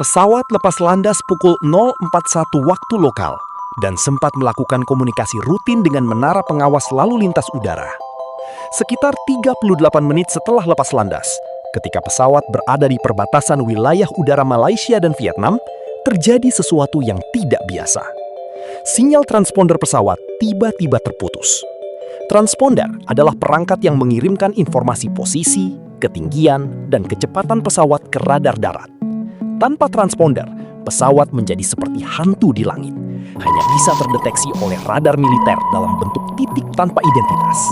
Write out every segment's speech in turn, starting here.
Pesawat lepas landas pukul 0.41 waktu lokal dan sempat melakukan komunikasi rutin dengan menara pengawas lalu lintas udara. Sekitar 38 menit setelah lepas landas, ketika pesawat berada di perbatasan wilayah udara Malaysia dan Vietnam, terjadi sesuatu yang tidak biasa. Sinyal transponder pesawat tiba-tiba terputus. Transponder adalah perangkat yang mengirimkan informasi posisi, ketinggian, dan kecepatan pesawat ke radar darat. Tanpa transponder, pesawat menjadi seperti hantu di langit. Hanya bisa terdeteksi oleh radar militer dalam bentuk titik tanpa identitas.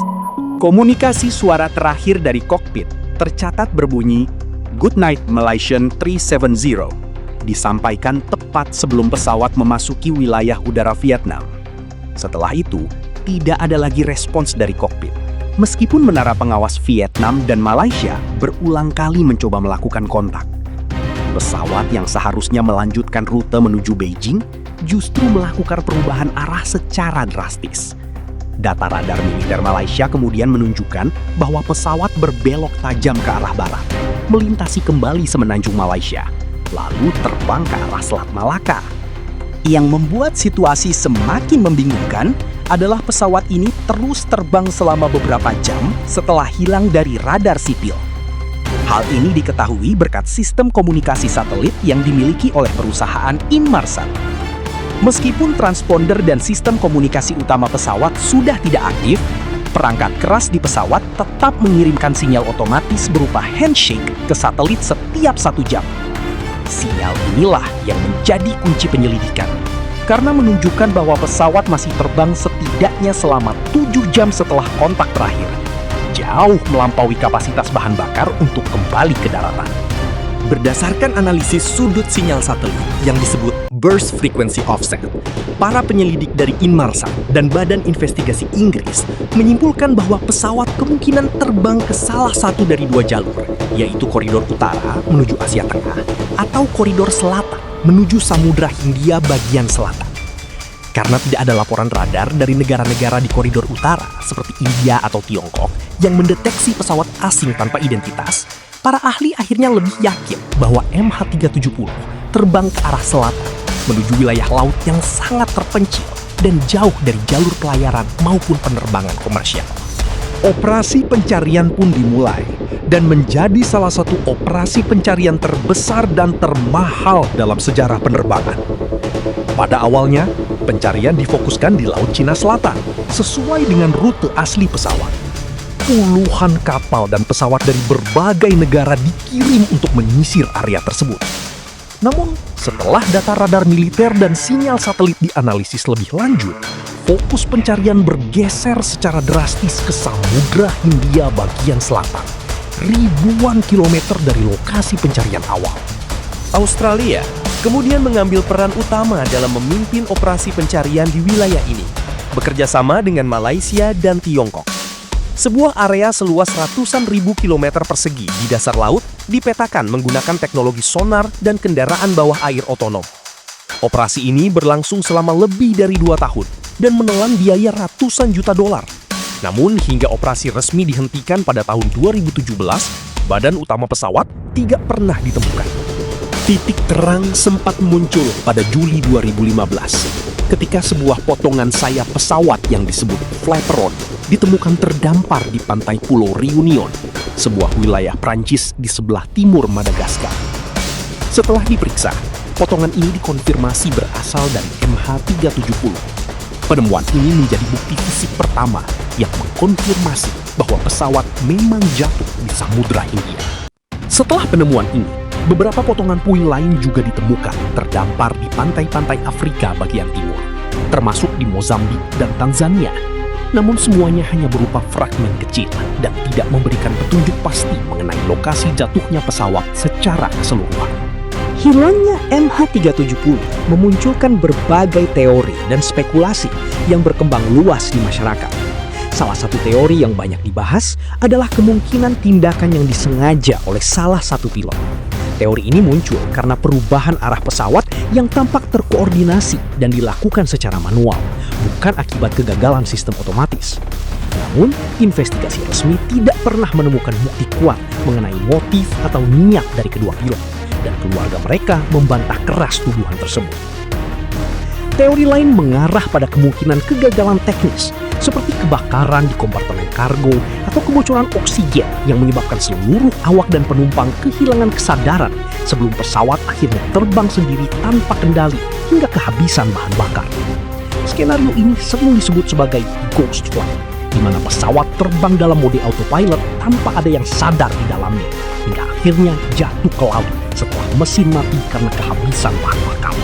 Komunikasi suara terakhir dari kokpit tercatat berbunyi "Good night Malaysian 370", disampaikan tepat sebelum pesawat memasuki wilayah udara Vietnam. Setelah itu, tidak ada lagi respons dari kokpit. Meskipun menara pengawas Vietnam dan Malaysia berulang kali mencoba melakukan kontak. Pesawat yang seharusnya melanjutkan rute menuju Beijing justru melakukan perubahan arah secara drastis. Data radar militer Malaysia kemudian menunjukkan bahwa pesawat berbelok tajam ke arah barat, melintasi kembali semenanjung Malaysia, lalu terbang ke arah Selat Malaka. Yang membuat situasi semakin membingungkan adalah pesawat ini terus terbang selama beberapa jam setelah hilang dari radar sipil. Hal ini diketahui berkat sistem komunikasi satelit yang dimiliki oleh perusahaan Inmarsat. Meskipun transponder dan sistem komunikasi utama pesawat sudah tidak aktif, perangkat keras di pesawat tetap mengirimkan sinyal otomatis berupa handshake ke satelit setiap 1 jam. Sinyal inilah yang menjadi kunci penyelidikan, karena menunjukkan bahwa pesawat masih terbang setidaknya selama 7 jam setelah kontak terakhir. Jauh melampaui kapasitas bahan bakar untuk kembali ke daratan. Berdasarkan analisis sudut sinyal satelit yang disebut Burst Frequency Offset, para penyelidik dari Inmarsat dan Badan Investigasi Inggris menyimpulkan bahwa pesawat kemungkinan terbang ke salah satu dari 2 jalur, yaitu koridor utara menuju Asia Tengah atau koridor selatan menuju Samudra Hindia bagian selatan. Karena tidak ada laporan radar dari negara-negara di koridor utara seperti India atau Tiongkok yang mendeteksi pesawat asing tanpa identitas, para ahli akhirnya lebih yakin bahwa MH370 terbang ke arah selatan menuju wilayah laut yang sangat terpencil dan jauh dari jalur pelayaran maupun penerbangan komersial. Operasi pencarian pun dimulai dan menjadi salah satu operasi pencarian terbesar dan termahal dalam sejarah penerbangan. Pada awalnya, pencarian difokuskan di Laut Cina Selatan sesuai dengan rute asli pesawat. Puluhan kapal dan pesawat dari berbagai negara dikirim untuk menyisir area tersebut. Namun, setelah data radar militer dan sinyal satelit dianalisis lebih lanjut, fokus pencarian bergeser secara drastis ke Samudra Hindia bagian selatan, ribuan kilometer dari lokasi pencarian awal. Australia kemudian mengambil peran utama dalam memimpin operasi pencarian di wilayah ini, bekerja sama dengan Malaysia dan Tiongkok. Sebuah area seluas ratusan ribu kilometer persegi di dasar laut dipetakan menggunakan teknologi sonar dan kendaraan bawah air otonom. Operasi ini berlangsung selama lebih dari 2 tahun dan menelan biaya ratusan juta dolar. Namun hingga operasi resmi dihentikan pada tahun 2017, badan utama pesawat tidak pernah ditemukan. Titik terang sempat muncul pada Juli 2015 ketika sebuah potongan sayap pesawat yang disebut flaperon ditemukan terdampar di pantai Pulau Reunion, sebuah wilayah Prancis di sebelah timur Madagaskar. Setelah diperiksa, potongan ini dikonfirmasi berasal dari MH370. Penemuan ini menjadi bukti fisik pertama yang mengkonfirmasi bahwa pesawat memang jatuh di Samudra Hindia. Setelah penemuan ini, beberapa potongan puing lain juga ditemukan terdampar di pantai-pantai Afrika bagian timur, termasuk di Mozambik dan Tanzania. Namun semuanya hanya berupa fragmen kecil dan tidak memberikan petunjuk pasti mengenai lokasi jatuhnya pesawat secara keseluruhan. Hilangnya MH370 memunculkan berbagai teori dan spekulasi yang berkembang luas di masyarakat. Salah satu teori yang banyak dibahas adalah kemungkinan tindakan yang disengaja oleh salah satu pilot. Teori ini muncul karena perubahan arah pesawat yang tampak terkoordinasi dan dilakukan secara manual, bukan akibat kegagalan sistem otomatis. Namun, investigasi resmi tidak pernah menemukan bukti kuat mengenai motif atau niat dari kedua pilot. dan keluarga mereka membantah keras tuduhan tersebut. Teori lain mengarah pada kemungkinan kegagalan teknis, seperti kebakaran di kompartemen kargo atau kebocoran oksigen yang menyebabkan seluruh awak dan penumpang kehilangan kesadaran sebelum pesawat akhirnya terbang sendiri tanpa kendali hingga kehabisan bahan bakar. Skenario ini sering disebut sebagai ghost flight, di mana pesawat terbang dalam mode autopilot tanpa ada yang sadar di dalamnya, hingga akhirnya jatuh ke laut setelah mesin mati karena kehabisan bahan bakar.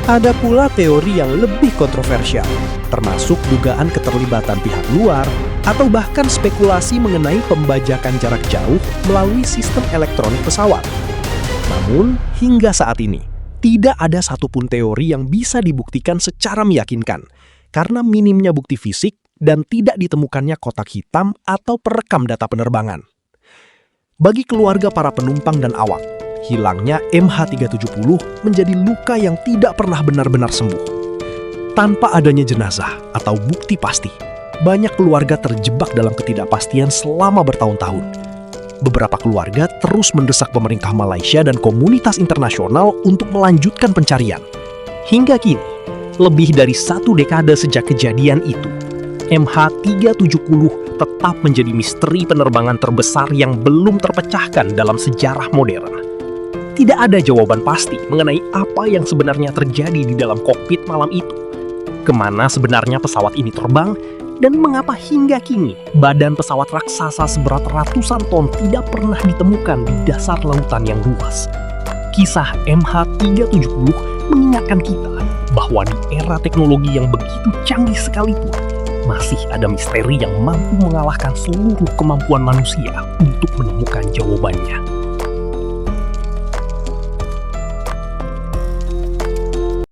Ada pula teori yang lebih kontroversial, termasuk dugaan keterlibatan pihak luar atau bahkan spekulasi mengenai pembajakan jarak jauh melalui sistem elektronik pesawat. Namun, hingga saat ini, tidak ada satupun teori yang bisa dibuktikan secara meyakinkan karena minimnya bukti fisik dan tidak ditemukannya kotak hitam atau perekam data penerbangan. Bagi keluarga para penumpang dan awak, hilangnya MH370 menjadi luka yang tidak pernah benar-benar sembuh. Tanpa adanya jenazah atau bukti pasti, banyak keluarga terjebak dalam ketidakpastian selama bertahun-tahun. Beberapa keluarga terus mendesak pemerintah Malaysia dan komunitas internasional untuk melanjutkan pencarian. Hingga kini, lebih dari 1 dekade sejak kejadian itu, MH370 tetap menjadi misteri penerbangan terbesar yang belum terpecahkan dalam sejarah modern. Tidak ada jawaban pasti mengenai apa yang sebenarnya terjadi di dalam kokpit malam itu. Kemana sebenarnya pesawat ini terbang, dan mengapa hingga kini badan pesawat raksasa seberat ratusan ton tidak pernah ditemukan di dasar lautan yang luas. Kisah MH370 mengingatkan kita bahwa di era teknologi yang begitu canggih sekalipun, masih ada misteri yang mampu mengalahkan seluruh kemampuan manusia untuk menemukan jawabannya.